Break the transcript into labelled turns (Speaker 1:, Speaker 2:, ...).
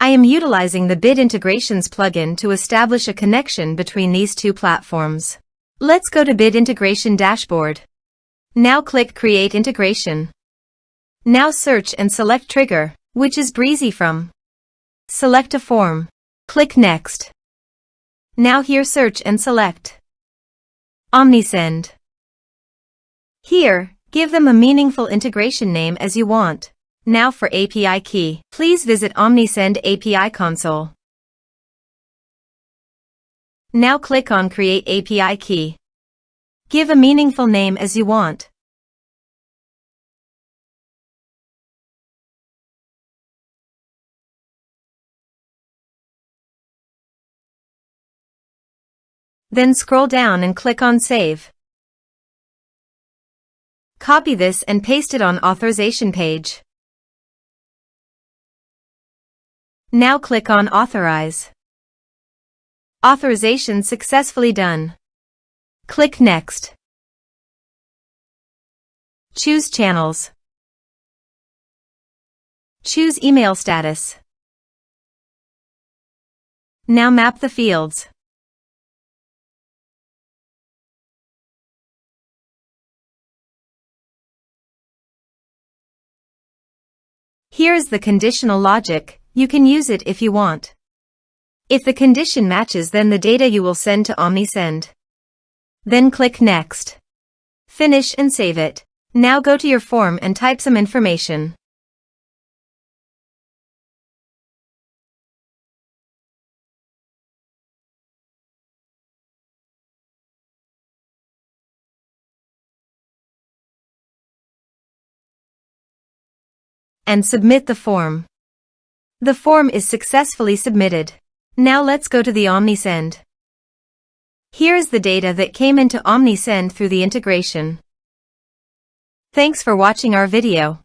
Speaker 1: I am utilizing the Bit Integrations plugin to establish a connection between these two platforms. Let's go to Bit Integration Dashboard. Now click Create Integration. Now search and select Trigger, which is Brizy Form. Select a form. Click Next. Now here search and select Omnisend. Here, give them a meaningful integration name as you want. Now for API key, please visit Omnisend API console. Now click on Create API key. Give a meaningful name as you want. Then scroll down and click on Save. Copy this and paste it on authorization page. Now click on Authorize. Authorization successfully done. Click Next. Choose Channels. Choose Email Status. Now map the fields. Here is the conditional logic. You can use it if you want. If the condition matches, then the data you will send to Omnisend. Then click Next. Finish and save it. Now go to your form and type some information. And submit the form. The form is successfully submitted. Now let's go to the Omnisend. Here is the data that came into Omnisend through the integration. Thanks for watching our video.